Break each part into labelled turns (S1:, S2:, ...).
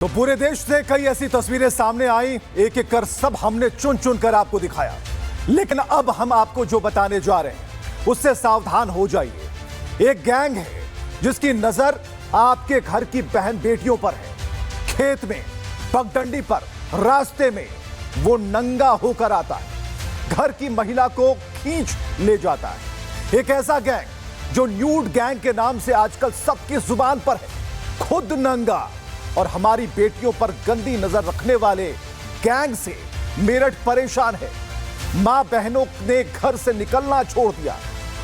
S1: तो पूरे देश से कई ऐसी तस्वीरें सामने आई, एक एक कर सब हमने चुन चुन कर आपको दिखाया। लेकिन अब हम आपको जो बताने जा रहे हैं उससे सावधान हो जाइए। एक गैंग है जिसकी नजर आपके घर की बहन बेटियों पर है। खेत में, पगडंडी पर, रास्ते में वो नंगा होकर आता है, घर की महिला को खींच ले जाता है। एक ऐसा गैंग जो न्यूड गैंग के नाम से आजकल सबकी जुबान पर है, खुद नंगा और हमारी बेटियों पर गंदी नजर रखने वाले गैंग से मेरठ परेशान है। मां बहनों ने घर से निकलना छोड़ दिया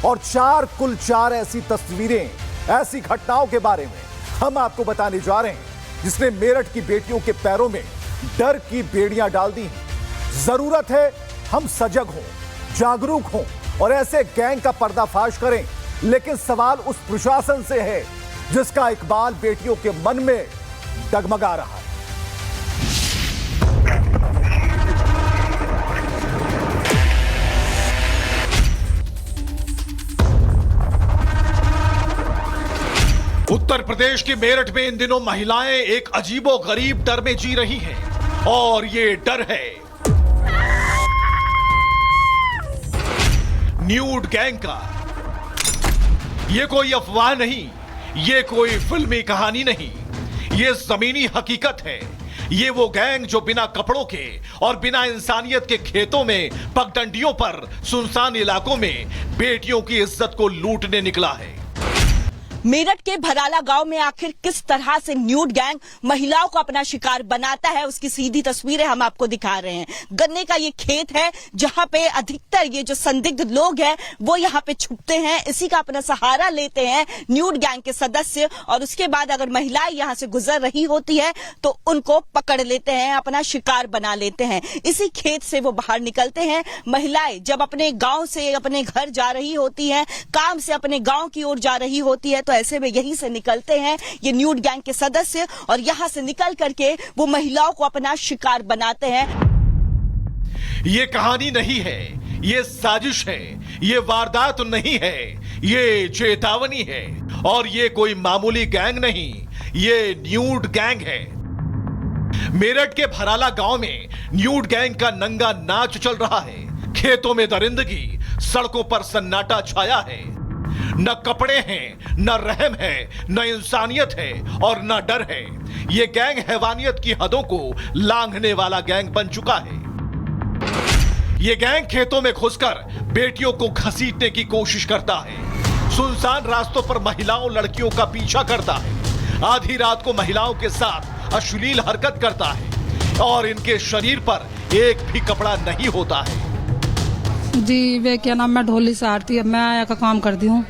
S1: और कुल चार ऐसी तस्वीरें, ऐसी घटनाओं के बारे में हम आपको बताने जा रहे हैं जिसने मेरठ की बेटियों के पैरों में डर की बेड़ियां डाल दी हैं। जरूरत है हम सजग हों, जागरूक हों और ऐसे गैंग का पर्दाफाश करें। लेकिन सवाल उस प्रशासन से है जिसका इकबाल बेटियों के मन में डगमगा रहा है।
S2: उत्तर प्रदेश के मेरठ में इन दिनों महिलाएं एक अजीबोगरीब डर में जी रही हैं और ये डर है न्यूड गैंग का। ये कोई अफवाह नहीं, ये कोई फिल्मी कहानी नहीं, ये जमीनी हकीकत है। ये वो गैंग जो बिना कपड़ों के और बिना इंसानियत के खेतों में, पगडंडियों पर, सुनसान इलाकों में बेटियों की इज्जत को लूटने निकला है।
S3: मेरठ के भराला गांव में आखिर किस तरह से न्यूड गैंग महिलाओं को अपना शिकार बनाता है, उसकी सीधी तस्वीरें हम आपको दिखा रहे हैं। गन्ने का ये खेत है जहां पे अधिकतर ये जो संदिग्ध लोग हैं वो यहाँ पे छुपते हैं, इसी का अपना सहारा लेते हैं न्यूड गैंग के सदस्य। और उसके बाद अगर महिलाएं यहाँ से गुजर रही होती है तो उनको पकड़ लेते हैं, अपना शिकार बना लेते हैं। इसी खेत से वो बाहर निकलते हैं। महिलाएं जब अपने गाँव से अपने घर जा रही होती है, काम से अपने गाँव की ओर जा रही होती है, तो ऐसे में यहीं से निकलते हैं ये न्यूड गैंग के सदस्य और यहां से निकल करके वो महिलाओं को अपना शिकार बनाते हैं।
S2: ये कहानी नहीं है, ये साजिश है, ये वारदात नहीं है, ये चेतावनी है। और ये कोई मामूली गैंग नहीं, ये न्यूड गैंग है। मेरठ के भराला गांव में न्यूड गैंग का नंगा नाच चल रहा है। खेतों में दरिंदगी, सड़कों पर सन्नाटा छाया है। न कपड़े हैं, न रहम है, न इंसानियत है और न डर है। यह गैंग हैवानियत की हदों को लांघने वाला गैंग बन चुका है। यह गैंग खेतों में घुसकर बेटियों को घसीटने की कोशिश करता है। सुनसान रास्तों पर महिलाओं, लड़कियों का पीछा करता है। आधी रात को महिलाओं के साथ अश्लील हरकत करता है और इनके शरीर पर एक भी कपड़ा नहीं होता है।
S4: जी वे क्या नाम, मैं ढोली से आरती है, मैं आया का काम करती हूँ।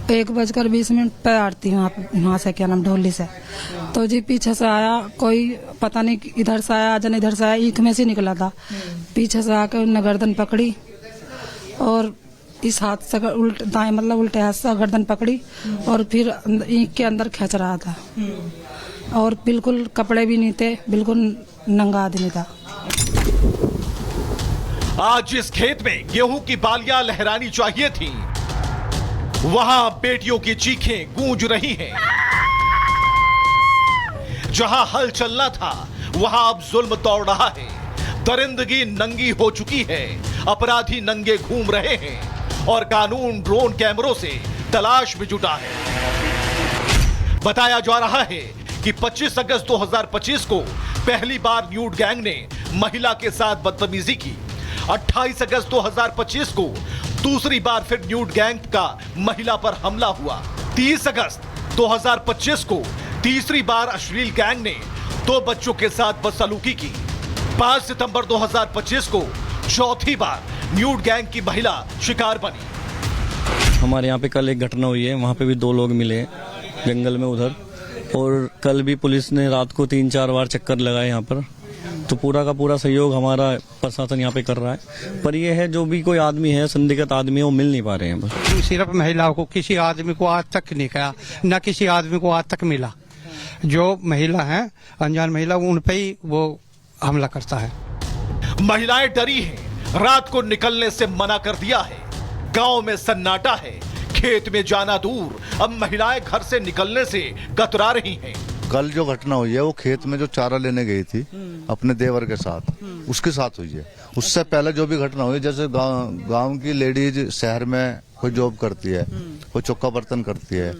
S4: 1:20 पे आरती हूँ वहाँ से, क्या नाम, ढोली से। तो जी पीछे से आया कोई, पता नहीं इधर से आया जन, इधर से आया, ईख में से निकला था। पीछे से आकर उन्हें गर्दन पकड़ी और इस हाथ से उल्टे दाएं, मतलब उल्टे हाथ से गर्दन पकड़ी और फिर ईख के अंदर खींच रहा था और बिल्कुल कपड़े भी नहीं थे, बिल्कुल नंगा आदमी था।
S2: आज जिस खेत में गेहूं की बालियां लहरानी चाहिए थी, वहां बेटियों की चीखें गूंज रही हैं। जहां हल चलना था वहां अब जुल्म दौड़ रहा है। दरिंदगी नंगी हो चुकी है, अपराधी नंगे घूम रहे हैं और कानून ड्रोन कैमरों से तलाश में जुटा है। बताया जा रहा है कि 25 अगस्त 2025 को पहली बार न्यूड गैंग ने महिला के साथ बदतमीजी की। 28 अगस्त 2025 को दूसरी बार फिर न्यूड गैंग का महिला पर हमला हुआ। 30 अगस्त 2025 को तीसरी बार अश्लील गैंग ने 2 बच्चों के साथ बदसलूकी की। 5 सितंबर 2025 को चौथी बार न्यूड गैंग की महिला शिकार बनी।
S5: हमारे यहाँ पे कल एक घटना हुई है, वहाँ पे भी 2 लोग मिले जंगल में उधर, और कल भी पुलिस ने रात को 3-4 बार चक्कर लगाए यहाँ पर। तो पूरा का पूरा सहयोग हमारा प्रशासन यहाँ पे कर रहा है। पर ये है, जो भी कोई आदमी है, संदिग्ध आदमी है, वो मिल नहीं पा रहे हैं। बस
S6: सिर्फ महिलाओं को, किसी आदमी को आज तक नहीं कहा, न किसी आदमी को आज तक मिला। जो महिला है, अनजान महिला, उन पे ही वो हमला करता है।
S2: महिलाएं डरी हैं, रात को निकलने से मना कर दिया है। गांव में सन्नाटा है, खेत में जाना दूर, अब महिलाएं घर से निकलने से कतरा रही हैं।
S7: कल जो घटना हुई है वो खेत में जो चारा लेने गई थी अपने देवर के साथ, उसके साथ हुई है। उससे पहले जो भी घटना हुई, जैसे गांव की लेडीज शहर में कोई जॉब करती है, कोई चौका बर्तन करती है,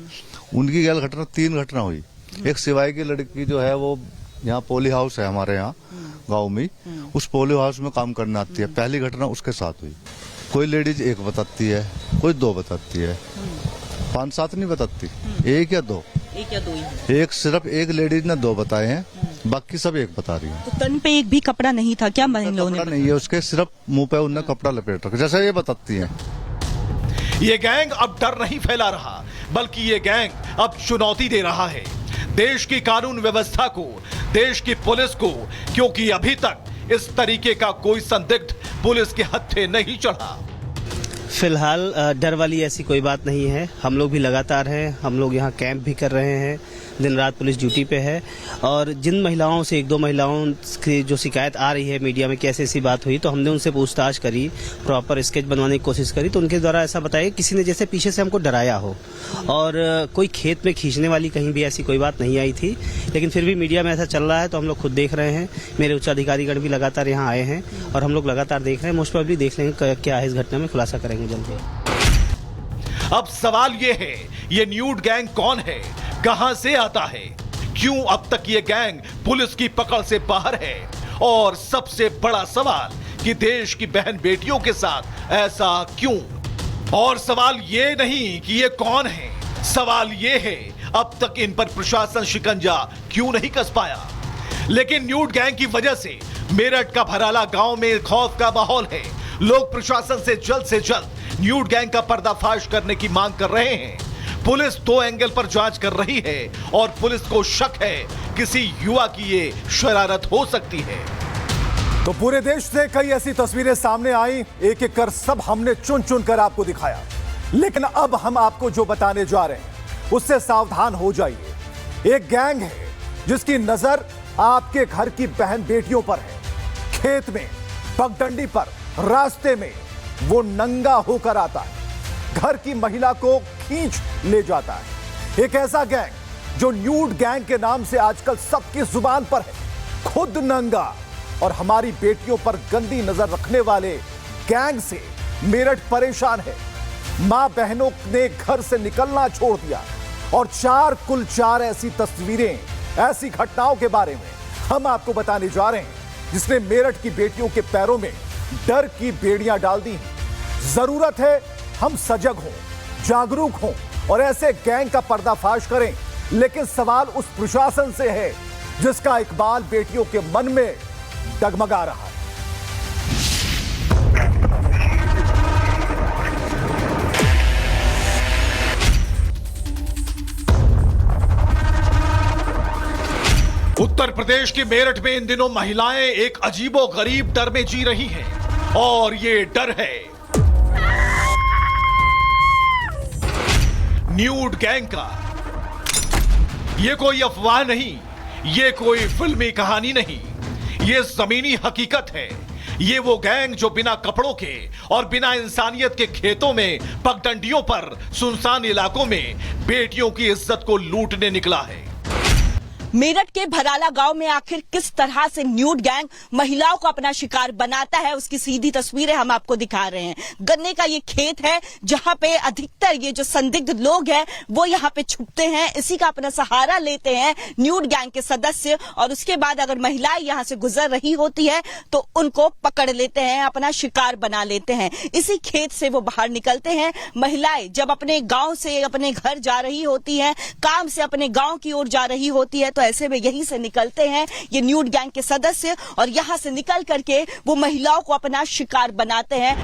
S7: उनकी गैल घटना 3 घटना हुई। एक सिवाई की लड़की जो है वो यहाँ पोली हाउस है हमारे यहाँ गाँव में, उस पोली हाउस में काम करने आती है। पहली घटना उसके साथ हुई। कोई लेडीज 1 बताती है, कोई 2 बताती है, 5-7 नहीं बताती, 1 या 2। एक सिर्फ एक लेडीज ने 2 बताए हैं, बाकी सब 1 बता रही है।
S3: तो तन पे एक भी कपड़ा नहीं था क्या? इन लोगों ने
S7: कपड़ा नहीं है उसके, सिर्फ मुंह पे उन्होंने कपड़ा लपेट रखा, जैसा ये बताती है।
S2: ये गैंग अब डर नहीं फैला रहा, बल्कि ये गैंग अब चुनौती दे रहा है देश की कानून व्यवस्था को, देश की पुलिस को, क्योंकि अभी तक इस तरीके का कोई संदिग्ध पुलिस के हत्थे नहीं चढ़ा।
S8: फिलहाल डर वाली ऐसी कोई बात नहीं है। हम लोग भी लगातार हैं, हम लोग यहाँ कैंप भी कर रहे हैं, दिन रात पुलिस ड्यूटी पे है। और जिन महिलाओं से 1-2 महिलाओं की जो शिकायत आ रही है मीडिया में कैसे ऐसी बात हुई, तो हमने उनसे पूछताछ करी, प्रॉपर स्केच बनवाने की कोशिश करी, तो उनके द्वारा ऐसा बताया किसी ने जैसे पीछे से हमको डराया हो, और कोई खेत में खींचने वाली कहीं भी ऐसी कोई बात नहीं आई थी। लेकिन फिर भी मीडिया में ऐसा चल रहा है तो हम लोग खुद देख रहे हैं। मेरे उच्च अधिकारीगण भी लगातार यहाँ आए हैं और हम लोग लगातार देख रहे हैं। मोस्ट प्रोबेबली देख लेंगे क्या है इस घटना में, खुलासा करेंगे जल्दी।
S2: अब सवाल ये है, ये न्यूड गैंग कौन है, कहां से आता है, क्यों अब तक ये गैंग पुलिस की पकड़ से बाहर है, और सबसे बड़ा सवाल कि देश की बहन बेटियों के साथ ऐसा क्यों। और सवाल ये नहीं कि ये कौन है, सवाल ये है अब तक इन पर प्रशासन शिकंजा क्यों नहीं कस पाया। लेकिन न्यूड गैंग की वजह से मेरठ का भराला गांव में खौफ का माहौल है। लोग प्रशासन से जल्द न्यूड गैंग का पर्दाफाश करने की मांग कर रहे हैं। पुलिस 2 एंगल पर जांच कर रही है और पुलिस को शक है किसी युवा की ये शरारत हो सकती है।
S1: तो पूरे देश से कई ऐसी तस्वीरें सामने आई, एक एक कर सब हमने चुन चुन कर आपको दिखाया। लेकिन अब हम आपको जो बताने जा रहे हैं उससे सावधान हो जाइए। एक गैंग है जिसकी नजर आपके घर की बहन बेटियों पर है। खेत में, पगडंडी पर, रास्ते में वो नंगा होकर आता है, घर की महिला को खींच ले जाता है। एक ऐसा गैंग जो न्यूड गैंग के नाम से आजकल सबकी जुबान पर है, खुद नंगा और हमारी बेटियों पर गंदी नजर रखने वाले गैंग से मेरठ परेशान है। मां बहनों ने घर से निकलना छोड़ दिया और कुल 4 ऐसी तस्वीरें, ऐसी घटनाओं के बारे में हम आपको बताने जा रहे हैं जिसने मेरठ की बेटियों के पैरों में डर की बेड़ियां डाल दी हैं। जरूरत है हम सजग हों, जागरूक हों और ऐसे गैंग का पर्दाफाश करें। लेकिन सवाल उस प्रशासन से है जिसका इकबाल बेटियों के मन में डगमगा रहा है।
S2: उत्तर प्रदेश के मेरठ में इन दिनों महिलाएं एक अजीबोगरीब डर में जी रही हैं और ये डर है न्यूड गैंग का। ये कोई अफवाह नहीं, ये कोई फिल्मी कहानी नहीं, ये जमीनी हकीकत है। ये वो गैंग जो बिना कपड़ों के और बिना इंसानियत के खेतों में, पगडंडियों पर, सुनसान इलाकों में बेटियों की इज्जत को लूटने निकला है।
S3: मेरठ के भराला गांव में आखिर किस तरह से न्यूड गैंग महिलाओं को अपना शिकार बनाता है, उसकी सीधी तस्वीरें हम आपको दिखा रहे हैं। गन्ने का ये खेत है जहां पे अधिकतर ये जो संदिग्ध लोग हैं वो यहाँ पे छुपते हैं, इसी का अपना सहारा लेते हैं न्यूड गैंग के सदस्य। और उसके बाद अगर महिलाएं यहाँ से गुजर रही होती है तो उनको पकड़ लेते हैं, अपना शिकार बना लेते हैं। इसी खेत से वो बाहर निकलते हैं। महिलाएं जब अपने गाँव से अपने घर जा रही होती है, काम से अपने गाँव की ओर जा रही होती है, तो ऐसे में यहीं से निकलते हैं ये न्यूड गैंग के सदस्य और यहां से निकल करके वो महिलाओं को अपना शिकार बनाते हैं।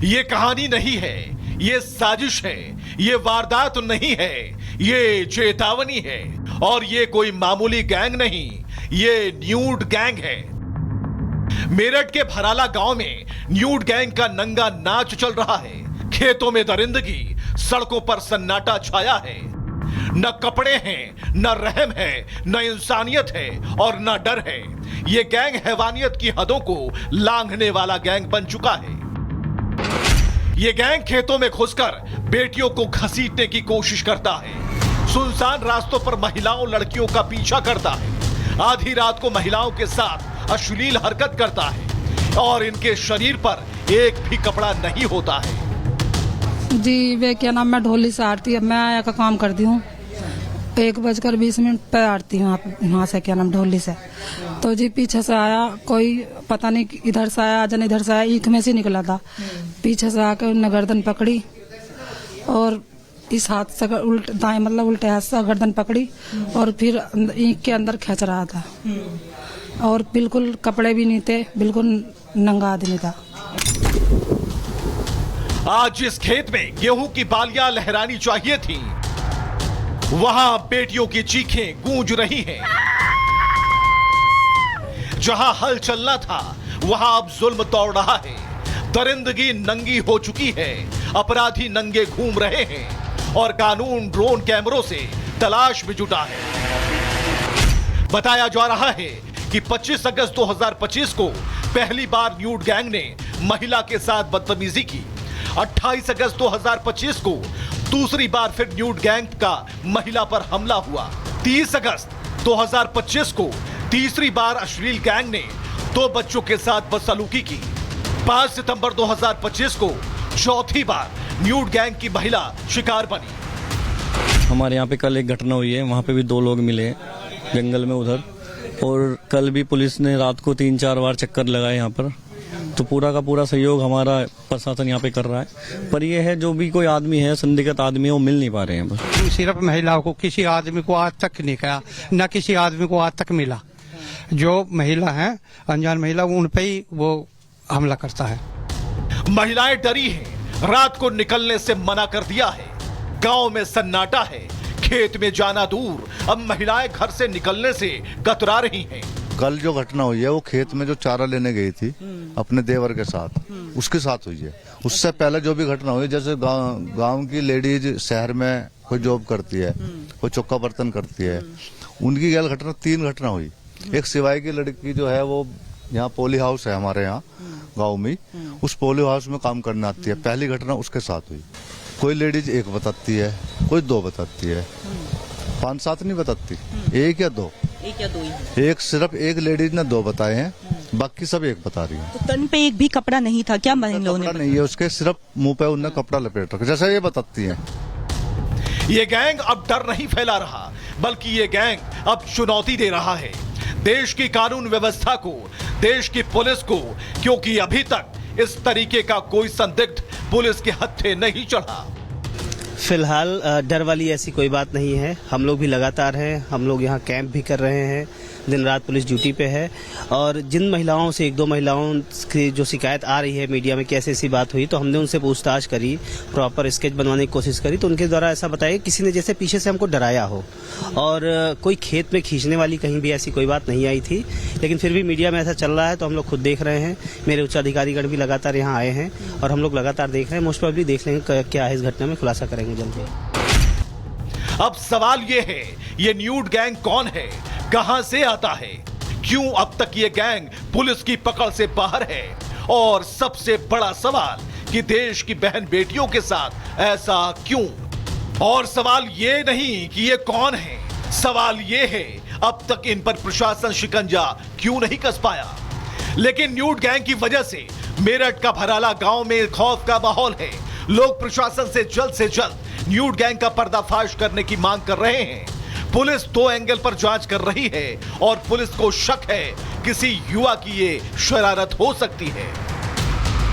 S2: ये कहानी नहीं है, ये साजिश है, ये वारदात नहीं है, ये चेतावनी है। और ये कोई मामूली गैंग नहीं, ये न्यूड गैंग है। मेरठ के भराला गांव में न्यूड गैंग का नंगा नाच चल रहा है। खेतों में दरिंदगी, सड़कों पर सन्नाटा छाया है। न कपड़े हैं, न रहम है, न इंसानियत है और न डर है। यह गैंग हैवानियत की हदों को लांघने वाला गैंग बन चुका है। यह गैंग खेतों में घुसकर बेटियों को घसीटने की कोशिश करता है। सुनसान रास्तों पर महिलाओं लड़कियों का पीछा करता है, आधी रात को महिलाओं के साथ अश्लील हरकत करता है और इनके शरीर पर एक भी कपड़ा नहीं होता है।
S4: जी वे क्या नाम, मैं ढोली से आरती, मैं आया का काम करती हूँ। 1:20 पे आरती हूँ यहाँ से, क्या नाम, ढोली से। तो जी पीछे से आया कोई, पता नहीं इधर से आया जन इधर से आया, ईख में से निकला था। पीछे से आकर उन्हें गर्दन पकड़ी और इस हाथ से दाएं मतलब उल्टे हाथ से गर्दन पकड़ी और फिर ईख के अंदर खींच रहा था और बिल्कुल कपड़े भी नहीं थे, बिल्कुल नंगा आदमी था।
S2: आज जिस खेत में गेहूं की बालियां लहरानी चाहिए थी, वहां बेटियों की चीखें गूंज रही हैं। जहां हल चलना था, वहां अब जुल्म दौड़ रहा है। दरिंदगी नंगी हो चुकी है, अपराधी नंगे घूम रहे हैं और कानून ड्रोन कैमरों से तलाश में जुटा है। बताया जा रहा है कि 25 अगस्त 2025 को पहली बार न्यूड गैंग ने महिला के साथ बदतमीजी की। 28 अगस्त 2025 को दूसरी बार फिर न्यूड गैंग का महिला पर हमला हुआ। 30 अगस्त 2025 को तीसरी बार अश्लील गैंग ने 2 बच्चों के साथ बदसलूकी की। 5 सितंबर 2025 को चौथी बार न्यूड गैंग की महिला शिकार बनी।
S5: हमारे यहाँ पे कल एक घटना हुई है, वहाँ पे भी 2 लोग मिले जंगल में उधर, और कल भी पुलिस ने रात को 3-4 बार चक्कर लगाए यहाँ पर। तो पूरा का पूरा सहयोग हमारा प्रशासन यहाँ पे कर रहा है। पर ये है, जो भी कोई आदमी है, संदिग्ध आदमी है, वो मिल नहीं पा रहे हैं बस।
S6: सिर्फ महिलाओं को, किसी आदमी को आज तक नहीं कहा, न किसी आदमी को आज तक मिला। जो महिला है, अनजान महिला, उन पे ही वो हमला करता है।
S2: महिलाएं डरी हैं, रात को निकलने से मना कर दिया है। गांव में सन्नाटा है, खेत में जाना दूर, अब महिलाएं घर से निकलने से कतरा रही हैं।
S7: कल जो घटना हुई है वो खेत में जो चारा लेने गई थी अपने देवर के साथ, उसके साथ हुई है। उससे पहले जो भी घटना हुई, जैसे गांव की लेडीज शहर में कोई जॉब करती है, कोई चौका बर्तन करती है, उनकी गैल घटना 3 घटना हुई। एक सिवाई की लड़की जो है वो यहाँ पोली हाउस है हमारे यहाँ गांव में, उस पोली हाउस में काम करने आती है। पहली घटना उसके साथ हुई। कोई लेडीज 1 बताती है, कोई 2 बताती है, 5-7 नहीं बताती, 1 या 2। एक सिर्फ एक लेडीज ने 2 बताए हैं, बाकी सब 1 बता रही है।
S3: तो तन पे एक भी कपड़ा नहीं था क्या?
S7: कपड़ा नहीं है उसके, सिर्फ मुंह पे उन्हें कपड़ा लपेट रखा, जैसा ये बताती है।
S2: ये गैंग अब डर नहीं फैला रहा, बल्कि ये गैंग अब चुनौती दे रहा है देश की कानून व्यवस्था को, देश की पुलिस को, क्योंकि अभी तक इस तरीके का कोई संदिग्ध पुलिस के हत्थे नहीं चढ़ा।
S8: फिलहाल डर वाली ऐसी कोई बात नहीं है। हम लोग भी लगातार हैं, हम लोग यहाँ कैंप भी कर रहे हैं, दिन रात पुलिस ड्यूटी पे है। और जिन महिलाओं से, 1-2 महिलाओं की जो शिकायत आ रही है मीडिया में कि ऐसी बात हुई, तो हमने उनसे पूछताछ करी, प्रॉपर स्केच बनवाने की कोशिश करी, तो उनके द्वारा ऐसा बताया किसी ने जैसे पीछे से हमको डराया हो, और कोई खेत में खींचने वाली कहीं भी ऐसी कोई बात नहीं आई थी। लेकिन फिर भी मीडिया में ऐसा चल रहा है तो हम लोग खुद देख रहे हैं। मेरे उच्च अधिकारीगण भी लगातार यहाँ आए हैं और हम लोग लगातार देख रहे हैं। मोस्ट प्रोबेबली देख लेंगे क्या है इस घटना में, खुलासा करेंगे जल्दी।
S2: अब सवाल ये है, ये न्यूड गैंग कौन है, कहां से आता है, क्यों अब तक ये गैंग पुलिस की पकड़ से बाहर है, और सबसे बड़ा सवाल कि देश की बहन बेटियों के साथ ऐसा क्यों। और सवाल ये नहीं कि ये कौन है, सवाल ये है अब तक इन पर प्रशासन शिकंजा क्यों नहीं कस पाया। लेकिन न्यूड गैंग की वजह से मेरठ का भराला गांव में खौफ का माहौल है। लोग प्रशासन से जल्द न्यूड गैंग का पर्दाफाश करने की मांग कर रहे हैं। पुलिस 2 एंगल पर जांच कर रही है और पुलिस को शक है किसी युवा की ये शरारत हो सकती है।